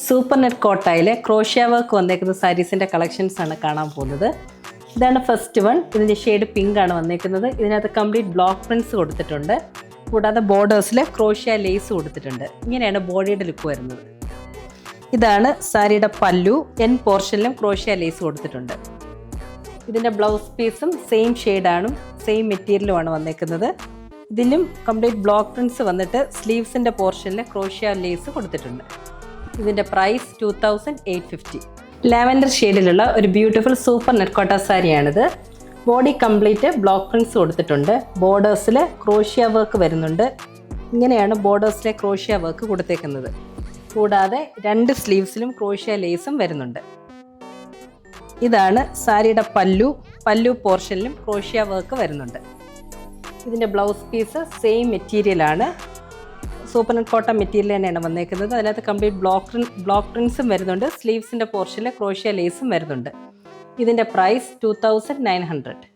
Super net കോട്ടയിലെ crochet work വന്നേക്കുന്ന സാരീസിൻ്റെ കളക്ഷൻസാണ് കാണാൻ പോകുന്നത്. ഇതാണ് ഫസ്റ്റ് വൺ. ഇതിൻ്റെ ഷെയ്ഡ് പിങ്ക് ആണ് വന്നേക്കുന്നത്. ഇതിനകത്ത് കംപ്ലീറ്റ് ബ്ലോക്ക് പ്രിൻറ്റ്സ് കൊടുത്തിട്ടുണ്ട്. കൂടാതെ ബോർഡേഴ്സിൽ ക്രോഷ്യ ലേസ് കൊടുത്തിട്ടുണ്ട്. ഇങ്ങനെയാണ് ബോഡിയുടെ ലുക്ക് വരുന്നത്. ഇതാണ് സാരിയുടെ പല്ലു. എൻ പോർഷനിലും ക്രോഷ്യ ലേസ് കൊടുത്തിട്ടുണ്ട്. ഇതിൻ്റെ ബ്ലൗസ് പീസും സെയിം ഷെയ്ഡാണ്, സെയിം മെറ്റീരിയലുമാണ് വന്നേക്കുന്നത്. ഇതിലും കംപ്ലീറ്റ് ബ്ലോക്ക് പ്രിൻറ്റ്സ് വന്നിട്ട് സ്ലീവ്സിൻ്റെ പോർഷനിൽ ക്രോഷ്യ ലേസ് കൊടുത്തിട്ടുണ്ട്. ഇതിൻ്റെ പ്രൈസ് 2850. ലാവൻഡർ ഷെയ്ഡിലുള്ള ഒരു ബ്യൂട്ടിഫുൾ സൂപ്പർ നെറ്റ് കോട്ട സാരിയാണിത്. ബോഡി കംപ്ലീറ്റ് ബ്ലോക്ക് പ്രിൻറ്റ്സ് കൊടുത്തിട്ടുണ്ട്. ബോർഡേഴ്സിൽ ക്രോഷ്യ വർക്ക് വരുന്നുണ്ട്. ഇങ്ങനെയാണ് ബോർഡേഴ്സിലെ ക്രോഷ്യ വർക്ക് കൊടുത്തേക്കുന്നത്. കൂടാതെ 2 സ്ലീവ്സിലും ക്രോഷ്യ ലേസും വരുന്നുണ്ട്. ഇതാണ് സാരിയുടെ പല്ലു പോർഷനിലും ക്രോഷ്യ വർക്ക് വരുന്നുണ്ട്. ഇതിൻ്റെ ബ്ലൗസ് പീസ് സെയിം മെറ്റീരിയലാണ്, സൂപ്പർ നെറ്റ് കോട്ടൺ മെറ്റീരിയൽ തന്നെയാണ് വന്നേക്കുന്നത്. അതിനകത്ത് കംപ്ലീറ്റ് ബ്ലോക്ക് പ്രിൻറ്റ്സും വരുന്നുണ്ട്. സ്ലീവ്സിൻ്റെ പോർഷനിൽ ക്രോഷ്യ ലേസും വരുന്നുണ്ട്. ഇതിൻ്റെ പ്രൈസ് 2900.